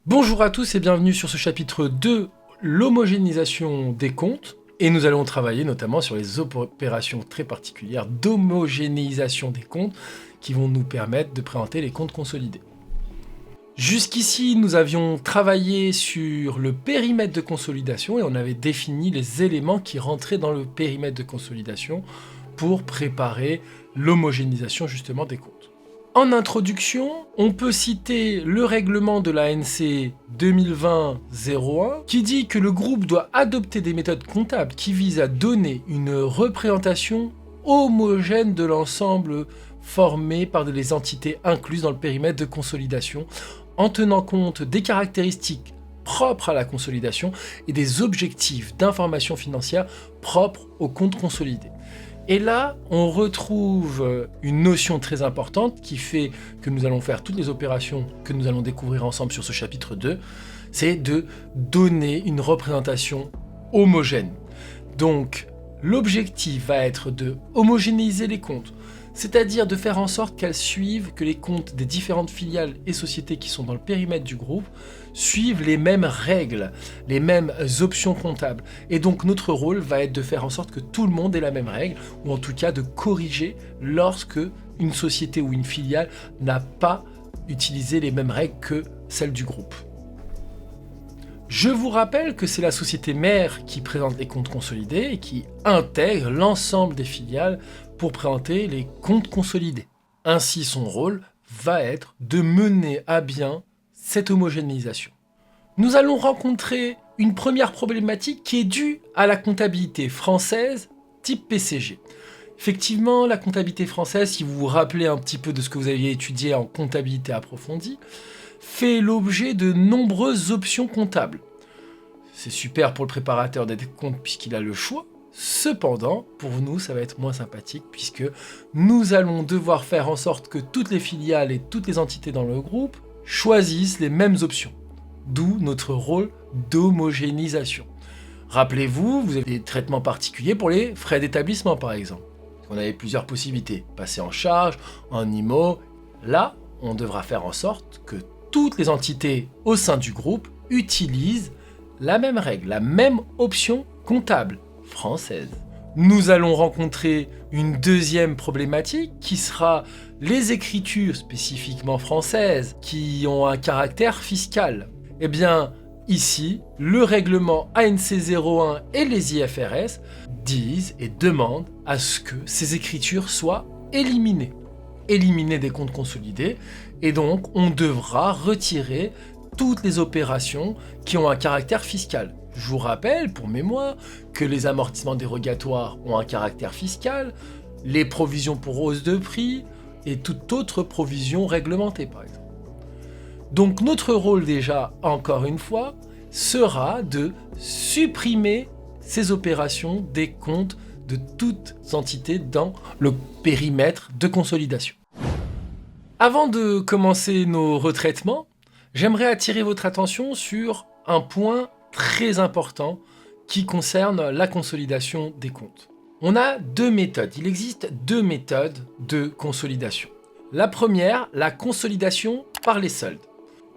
Bonjour à tous et bienvenue sur ce chapitre 2, l'homogénéisation des comptes. Et nous allons travailler notamment sur les opérations très particulières d'homogénéisation des comptes qui vont nous permettre de présenter les comptes consolidés. Jusqu'ici, nous avions travaillé sur le périmètre de consolidation et on avait défini les éléments qui rentraient dans le périmètre de consolidation pour préparer l'homogénéisation justement des comptes. En introduction, on peut citer le règlement de l'ANC 2020-01 qui dit que le groupe doit adopter des méthodes comptables qui visent à donner une représentation homogène de l'ensemble formé par les entités incluses dans le périmètre de consolidation en tenant compte des caractéristiques propres à la consolidation et des objectifs d'information financière propres au compte consolidé. Et là, on retrouve une notion très importante qui fait que nous allons faire toutes les opérations que nous allons découvrir ensemble sur ce chapitre 2, c'est de donner une représentation homogène. Donc, l'objectif va être de homogénéiser les comptes, c'est-à-dire de faire en sorte qu'elles suivent, que les comptes des différentes filiales et sociétés qui sont dans le périmètre du groupe suivent les mêmes règles, les mêmes options comptables. Et donc notre rôle va être de faire en sorte que tout le monde ait la même règle, ou en tout cas de corriger lorsque une société ou une filiale n'a pas utilisé les mêmes règles que celles du groupe. Je vous rappelle que c'est la société mère qui présente les comptes consolidés et qui intègre l'ensemble des filiales pour présenter les comptes consolidés. Ainsi, son rôle va être de mener à bien cette homogénéisation. Nous allons rencontrer une première problématique qui est due à la comptabilité française type PCG. Effectivement, la comptabilité française, si vous vous rappelez un petit peu de ce que vous aviez étudié en comptabilité approfondie, fait l'objet de nombreuses options comptables. C'est super pour le préparateur des comptes puisqu'il a le choix. Cependant, pour nous, ça va être moins sympathique puisque nous allons devoir faire en sorte que toutes les filiales et toutes les entités dans le groupe choisissent les mêmes options. D'où notre rôle d'homogénéisation. Rappelez-vous, vous avez des traitements particuliers pour les frais d'établissement par exemple. On avait plusieurs possibilités, passer en charge, en IMO. Là, on devra faire en sorte que toutes les entités au sein du groupe utilisent la même règle, la même option comptable française. Nous allons rencontrer une deuxième problématique qui sera les écritures spécifiquement françaises qui ont un caractère fiscal. Eh bien, ici, le règlement ANC 01 et les IFRS disent et demandent à ce que ces écritures soient éliminées. Éliminées des comptes consolidés, et donc on devra retirer toutes les opérations qui ont un caractère fiscal. Je vous rappelle, pour mémoire, que les amortissements dérogatoires ont un caractère fiscal, les provisions pour hausse de prix et toute autre provision réglementée, par exemple. Donc notre rôle déjà, encore une fois, sera de supprimer ces opérations des comptes de toutes entités dans le périmètre de consolidation. Avant de commencer nos retraitements, j'aimerais attirer votre attention sur un point très important qui concerne la consolidation des comptes. On a deux méthodes. Il existe deux méthodes de consolidation. La première, la consolidation par les soldes.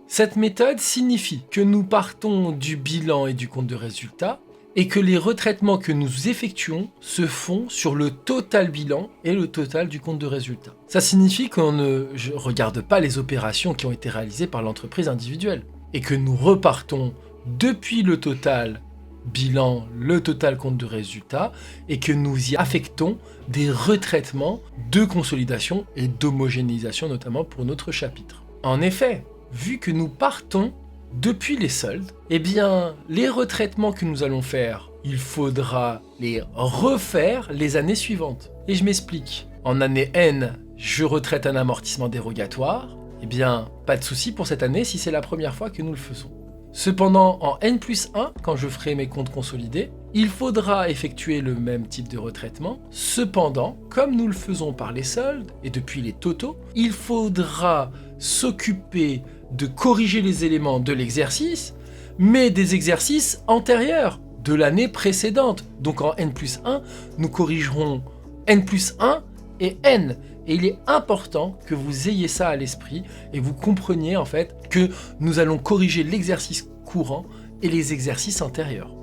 Cette méthode signifie que nous partons du bilan et du compte de résultat et que les retraitements que nous effectuons se font sur le total bilan et le total du compte de résultat. Ça signifie qu'on ne regarde pas les opérations qui ont été réalisées par l'entreprise individuelle et que nous repartons depuis le total bilan, le total compte de résultat et que nous y affectons des retraitements de consolidation et d'homogénéisation notamment pour notre chapitre. En effet, vu que nous partons depuis les soldes, eh bien, les retraitements que nous allons faire, il faudra les refaire les années suivantes. Et je m'explique. En année N, je retraite un amortissement dérogatoire. Eh bien, pas de souci pour cette année si c'est la première fois que nous le faisons. Cependant, en N+1, quand je ferai mes comptes consolidés, il faudra effectuer le même type de retraitement. Cependant, comme nous le faisons par les soldes et depuis les totaux, il faudra s'occuper de corriger les éléments de l'exercice, mais des exercices antérieurs, de l'année précédente. Donc en N+1, nous corrigerons N+1 et N. Et il est important que vous ayez ça à l'esprit et vous compreniez en fait que nous allons corriger l'exercice courant et les exercices antérieurs.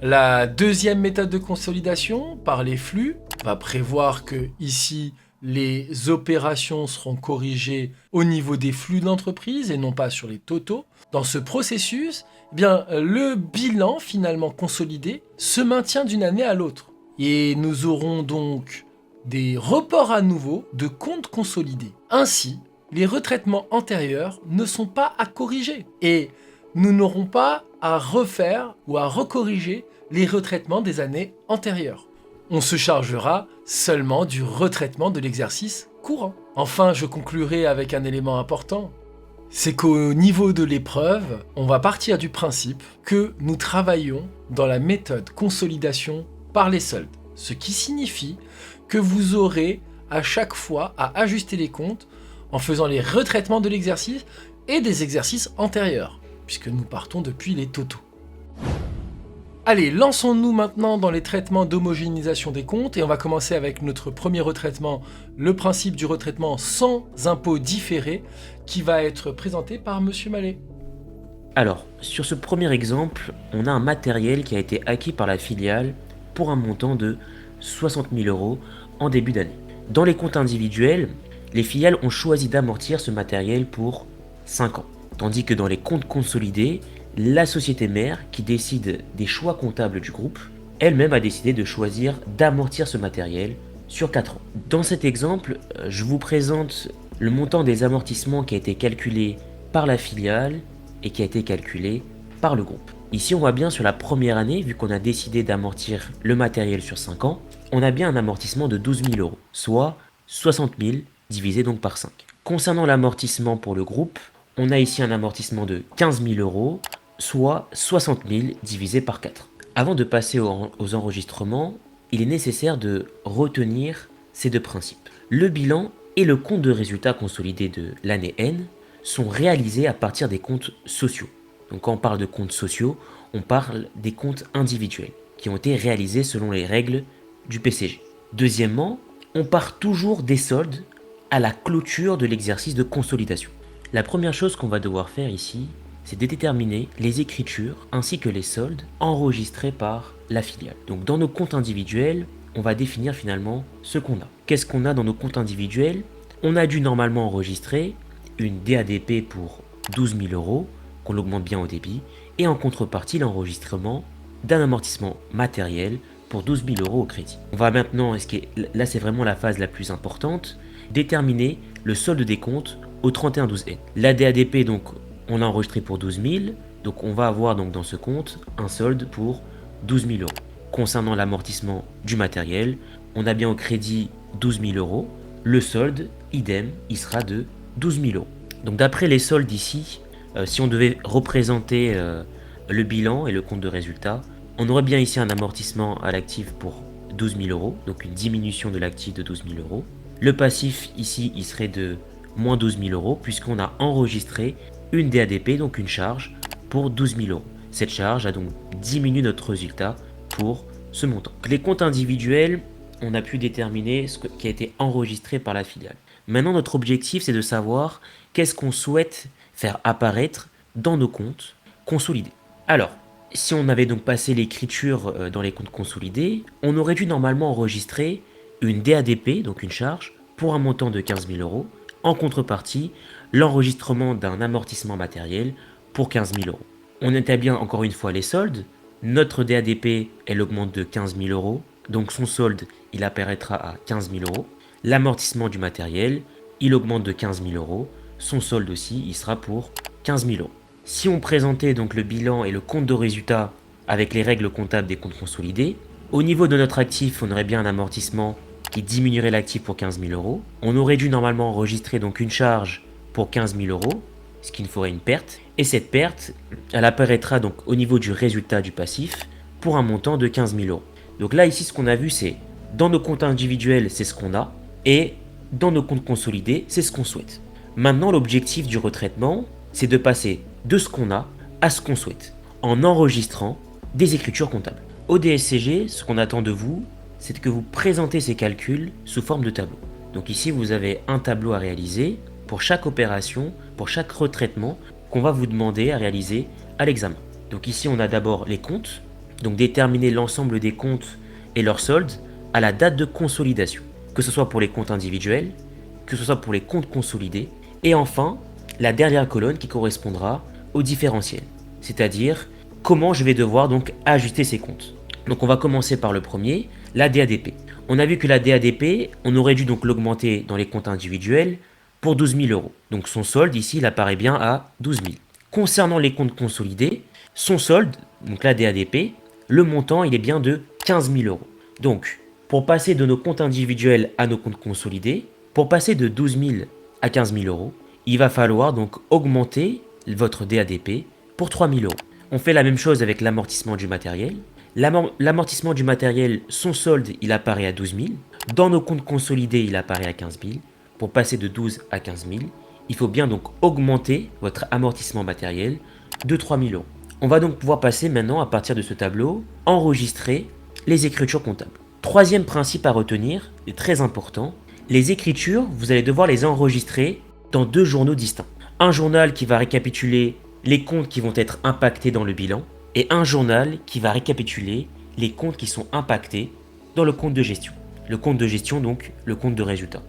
La deuxième méthode de consolidation, par les flux, va prévoir que ici, les opérations seront corrigées au niveau des flux de l'entreprise et non pas sur les totaux. Dans ce processus, eh bien, le bilan finalement consolidé se maintient d'une année à l'autre. Et nous aurons donc des reports à nouveau de comptes consolidés. Ainsi, les retraitements antérieurs ne sont pas à corriger. Et nous n'aurons pas à refaire ou à recorriger les retraitements des années antérieures. On se chargera seulement du retraitement de l'exercice courant. Enfin, je conclurai avec un élément important. C'est qu'au niveau de l'épreuve, on va partir du principe que nous travaillons dans la méthode consolidation par les soldes. Ce qui signifie que vous aurez à chaque fois à ajuster les comptes en faisant les retraitements de l'exercice et des exercices antérieurs, puisque nous partons depuis les totaux. Allez, lançons-nous maintenant dans les traitements d'homogénéisation des comptes et on va commencer avec notre premier retraitement, le principe du retraitement sans impôt différé, qui va être présenté par Monsieur Mallet. Alors, sur ce premier exemple, on a un matériel qui a été acquis par la filiale pour un montant de 60 000 € en début d'année. Dans les comptes individuels, les filiales ont choisi d'amortir ce matériel pour 5 ans, tandis que dans les comptes consolidés, la société mère, qui décide des choix comptables du groupe, elle-même a décidé de choisir d'amortir ce matériel sur 4 ans. Dans cet exemple, je vous présente le montant des amortissements qui a été calculé par la filiale et qui a été calculé par le groupe. Ici, on voit bien sur la première année, vu qu'on a décidé d'amortir le matériel sur 5 ans, on a bien un amortissement de 12 000 €, soit 60 000 divisé donc par 5. Concernant l'amortissement pour le groupe, on a ici un amortissement de 15 000 €, soit 60 000 divisé par 4. Avant de passer aux enregistrements, il est nécessaire de retenir ces deux principes. Le bilan et le compte de résultat consolidé de l'année N sont réalisés à partir des comptes sociaux. Donc quand on parle de comptes sociaux, on parle des comptes individuels qui ont été réalisés selon les règles du PCG. Deuxièmement, on part toujours des soldes à la clôture de l'exercice de consolidation. La première chose qu'on va devoir faire ici, c'est de déterminer les écritures ainsi que les soldes enregistrés par la filiale. Donc dans nos comptes individuels, on va définir finalement ce qu'on a. Qu'est-ce qu'on a dans nos comptes individuels? On a dû normalement enregistrer une DADP pour 12 000 €, qu'on augmente bien au débit, et en contrepartie l'enregistrement d'un amortissement matériel pour 12 000 € au crédit. On va maintenant, là c'est vraiment la phase la plus importante, déterminer le solde des comptes au 31/12/N. La DADP, donc, on a enregistré pour 12 000, donc on va avoir donc dans ce compte un solde pour 12 000 €. Concernant l'amortissement du matériel, on a bien au crédit 12 000 €, le solde, idem, il sera de 12 000 €. Donc d'après les soldes ici, si on devait représenter le bilan et le compte de résultat, on aurait bien ici un amortissement à l'actif pour 12 000 €, donc une diminution de l'actif de 12 000 €. Le passif ici, il serait de moins 12 000 € puisqu'on a enregistré une DADP, donc une charge, pour 12 000 €. Cette charge a donc diminué notre résultat pour ce montant. Les comptes individuels, on a pu déterminer ce qui a été enregistré par la filiale. Maintenant, notre objectif, c'est de savoir qu'est-ce qu'on souhaite faire apparaître dans nos comptes consolidés. Alors, si on avait donc passé l'écriture dans les comptes consolidés, on aurait dû normalement enregistrer une DADP, donc une charge, pour un montant de 15 000 €. En contrepartie, l'enregistrement d'un amortissement matériel pour 15 000 €. On établit encore une fois les soldes. Notre DADP, elle augmente de 15 000 €, donc son solde, il apparaîtra à 15 000 €. L'amortissement du matériel, il augmente de 15 000 €, son solde aussi, il sera pour 15 000 €. Si on présentait donc le bilan et le compte de résultat avec les règles comptables des comptes consolidés, au niveau de notre actif, on aurait bien un amortissement qui diminuerait l'actif pour 15 000 €. On aurait dû normalement enregistrer donc une charge pour 15 000 €, ce qui nous ferait une perte. Et cette perte, elle apparaîtra donc au niveau du résultat du passif pour un montant de 15 000 €. Donc là, ici, ce qu'on a vu, c'est dans nos comptes individuels, c'est ce qu'on a, et dans nos comptes consolidés, c'est ce qu'on souhaite. Maintenant, l'objectif du retraitement, c'est de passer de ce qu'on a à ce qu'on souhaite, en enregistrant des écritures comptables. Au DSCG, ce qu'on attend de vous, c'est que vous présentez ces calculs sous forme de tableau. Donc ici, vous avez un tableau à réaliser pour chaque opération, pour chaque retraitement qu'on va vous demander à réaliser à l'examen. Donc ici, on a d'abord les comptes, donc déterminer l'ensemble des comptes et leurs soldes à la date de consolidation, que ce soit pour les comptes individuels, que ce soit pour les comptes consolidés, et enfin, la dernière colonne qui correspondra au différentiel, c'est-à-dire comment je vais devoir donc ajuster ces comptes. Donc on va commencer par le premier, la DADP. On a vu que la DADP, on aurait dû donc l'augmenter dans les comptes individuels pour 12 000 euros. Donc son solde ici, il apparaît bien à 12 000. Concernant les comptes consolidés, son solde, donc la DADP, le montant, il est bien de 15 000 euros. Donc, pour passer de nos comptes individuels à nos comptes consolidés, pour passer de 12 000 à 15 000 euros, il va falloir donc augmenter votre DADP pour 3 000 euros. On fait la même chose avec l'amortissement du matériel. L'amortissement du matériel, son solde, il apparaît à 12 000. Dans nos comptes consolidés, il apparaît à 15 000. Pour passer de 12 à 15 000, il faut bien donc augmenter votre amortissement matériel de 3 000 euros. On va donc pouvoir passer maintenant, à partir de ce tableau, enregistrer les écritures comptables. Troisième principe à retenir, et très important, les écritures, vous allez devoir les enregistrer dans 2 journaux distincts. Un journal qui va récapituler les comptes qui vont être impactés dans le bilan, et un journal qui va récapituler les comptes qui sont impactés dans le compte de gestion. Le compte de gestion, donc le compte de résultat.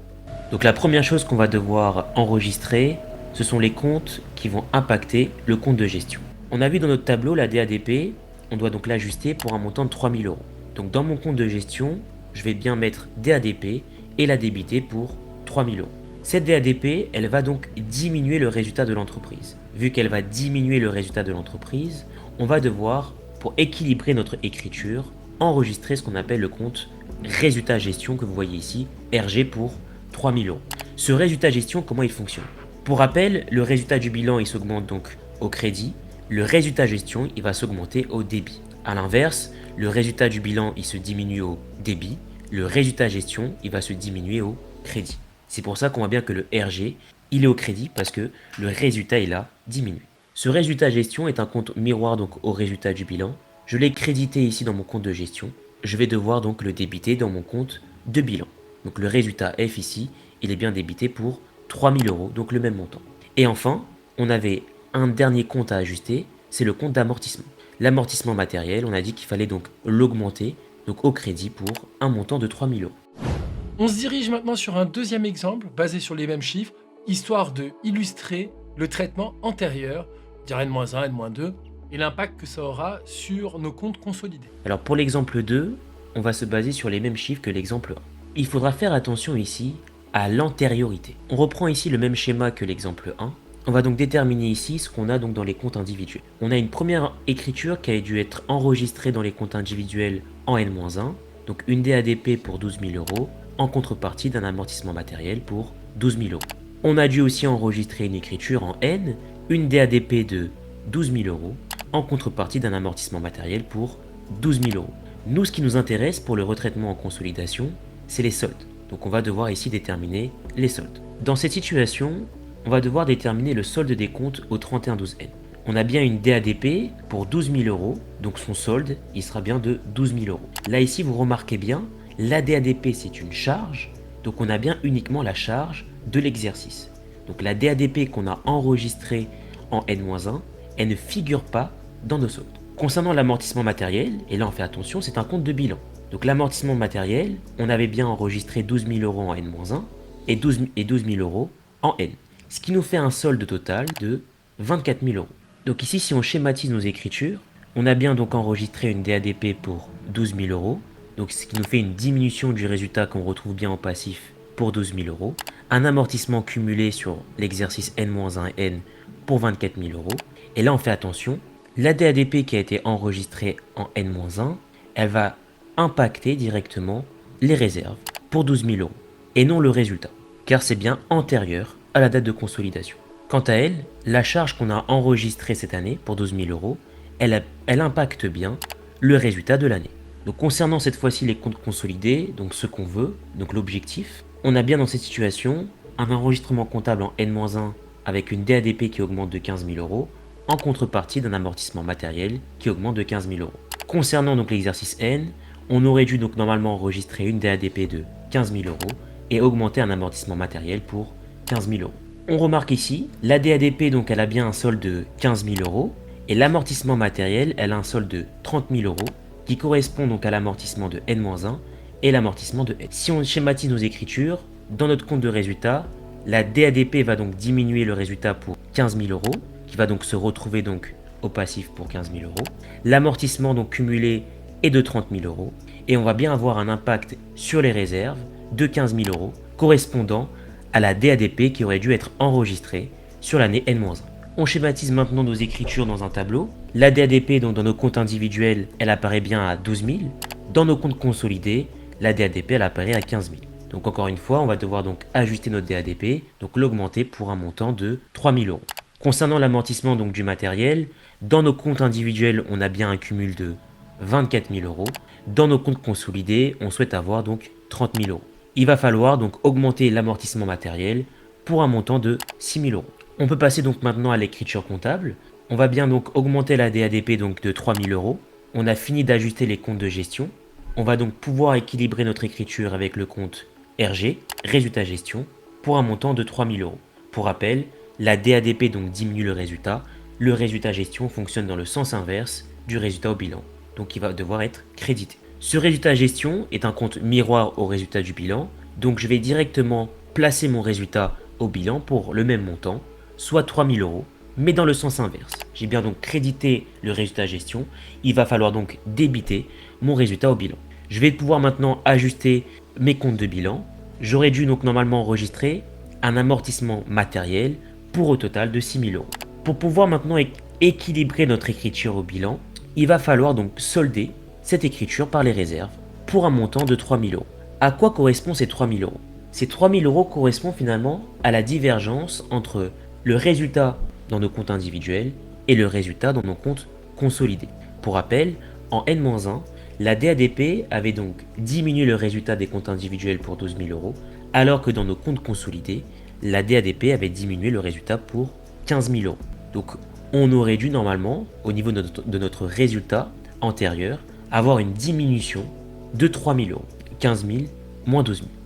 Donc la première chose qu'on va devoir enregistrer, ce sont les comptes qui vont impacter le compte de gestion. On a vu dans notre tableau la DADP, on doit donc l'ajuster pour un montant de 3 000 euros. Donc dans mon compte de gestion, je vais bien mettre DADP et la débiter pour 3 000 euros. Cette DADP, elle va donc diminuer le résultat de l'entreprise. Vu qu'elle va diminuer le résultat de l'entreprise, on va devoir, pour équilibrer notre écriture, enregistrer ce qu'on appelle le compte résultat gestion que vous voyez ici, RG pour 3 000 euros. Ce résultat gestion, comment il fonctionne? Pour rappel, le résultat du bilan, il s'augmente donc au crédit. Le résultat gestion, il va s'augmenter au débit. A l'inverse, le résultat du bilan, il se diminue au débit. Le résultat gestion, il va se diminuer au crédit. C'est pour ça qu'on voit bien que le RG, il est au crédit parce que le résultat, il a diminué. Ce résultat gestion est un compte miroir donc au résultat du bilan. Je l'ai crédité ici dans mon compte de gestion. Je vais devoir donc le débiter dans mon compte de bilan. Donc le résultat F ici, il est bien débité pour 3 000 euros, donc le même montant. Et enfin, on avait un dernier compte à ajuster, c'est le compte d'amortissement. L'amortissement matériel, on a dit qu'il fallait donc l'augmenter donc au crédit pour un montant de 3 000 euros. On se dirige maintenant sur un deuxième exemple basé sur les mêmes chiffres, histoire de illustrer le traitement antérieur, dire N-1, N-2, et l'impact que ça aura sur nos comptes consolidés. Alors pour l'exemple 2, on va se baser sur les mêmes chiffres que l'exemple 1. Il faudra faire attention ici à l'antériorité. On reprend ici le même schéma que l'exemple 1. On va donc déterminer ici ce qu'on a donc dans les comptes individuels. On a une première écriture qui a dû être enregistrée dans les comptes individuels en N-1, donc une DADP pour 12 000 euros, en contrepartie d'un amortissement matériel pour 12 000 euros. On a dû aussi enregistrer une écriture en N, une DADP de 12 000 euros, en contrepartie d'un amortissement matériel pour 12 000 euros. Nous, ce qui nous intéresse pour le retraitement en consolidation, c'est les soldes. Donc on va devoir ici déterminer les soldes. Dans cette situation, on va devoir déterminer le solde des comptes au 31-12N. On a bien une DADP pour 12 000 euros, donc son solde, il sera bien de 12 000 euros. Là ici, vous remarquez bien, la DADP c'est une charge, donc on a bien uniquement la charge de l'exercice. Donc la DADP qu'on a enregistrée en N-1, elle ne figure pas dans nos soldes. Concernant l'amortissement matériel, et là on fait attention, c'est un compte de bilan. Donc l'amortissement matériel, on avait bien enregistré 12 000 euros en N-1 et 12 000 euros en N. Ce qui nous fait un solde total de 24 000 euros. Donc ici, si on schématise nos écritures, on a bien donc enregistré une DADP pour 12 000 euros. Donc ce qui nous fait une diminution du résultat qu'on retrouve bien en passif pour 12 000 euros. Un amortissement cumulé sur l'exercice N-1 et N pour 24 000 euros. Et là, on fait attention, la DADP qui a été enregistrée en N-1, elle va impacter directement les réserves pour 12 000 euros et non le résultat, car c'est bien antérieur à la date de consolidation. Quant à elle, la charge qu'on a enregistrée cette année pour 12 000 euros, elle impacte bien le résultat de l'année. Donc concernant cette fois-ci les comptes consolidés, donc ce qu'on veut, donc l'objectif, on a bien dans cette situation un enregistrement comptable en N-1 avec une DADP qui augmente de 15 000 euros en contrepartie d'un amortissement matériel qui augmente de 15 000 euros. Concernant donc l'exercice N, on aurait dû donc normalement enregistrer une DADP de 15 000 euros et augmenter un amortissement matériel pour 15 000 euros. On remarque ici, la DADP, donc elle a bien un solde de 15 000 euros, et l'amortissement matériel, elle a un solde de 30 000 euros, qui correspond donc à l'amortissement de N-1 et l'amortissement de N. Si on schématise nos écritures, dans notre compte de résultat, la DADP va donc diminuer le résultat pour 15 000 euros, qui va donc se retrouver donc au passif pour 15 000 euros. L'amortissement donc cumulé est de 30 000 euros, et on va bien avoir un impact sur les réserves de 15 000 euros, correspondant à la DADP qui aurait dû être enregistrée sur l'année N-1. On schématise maintenant nos écritures dans un tableau. La DADP, donc dans nos comptes individuels, elle apparaît bien à 12 000. Dans nos comptes consolidés, la DADP, elle apparaît à 15 000. Donc encore une fois, on va devoir donc ajuster notre DADP, donc l'augmenter pour un montant de 3 000 euros. Concernant l'amortissement donc du matériel, dans nos comptes individuels, on a bien un cumul de 24 000 euros. Dans nos comptes consolidés, on souhaite avoir donc 30 000 euros. Il va falloir donc augmenter l'amortissement matériel pour un montant de 6 000 euros. On peut passer donc maintenant à l'écriture comptable. On va bien donc augmenter la DADP donc de 3 000 euros. On a fini d'ajuster les comptes de gestion. On va donc pouvoir équilibrer notre écriture avec le compte RG, résultat gestion, pour un montant de 3 000 euros. Pour rappel, la DADP donc diminue le résultat gestion fonctionne dans le sens inverse du résultat au bilan, donc il va devoir être crédité. Ce résultat gestion est un compte miroir au résultat du bilan, donc je vais directement placer mon résultat au bilan pour le même montant, soit 3 000 euros, mais dans le sens inverse. J'ai bien donc crédité le résultat gestion, il va falloir donc débiter mon résultat au bilan. Je vais pouvoir maintenant ajuster mes comptes de bilan. J'aurais dû donc normalement enregistrer un amortissement matériel pour au total de 6 000 euros. Pour pouvoir maintenant équilibrer notre écriture au bilan, il va falloir donc solder cette écriture par les réserves pour un montant de 3 000 euros. À quoi correspondent ces 3 000 euros? Ces 3 000 euros correspondent finalement à la divergence entre le résultat dans nos comptes individuels et le résultat dans nos comptes consolidés. Pour rappel, en N-1, la DADP avait donc diminué le résultat des comptes individuels pour 12 000 euros, alors que dans nos comptes consolidés, la DADP avait diminué le résultat pour 15 000 euros. Donc on aurait dû normalement, au niveau de notre résultat antérieur, avoir une diminution de 3 000 euros. 15 000 moins 12 000.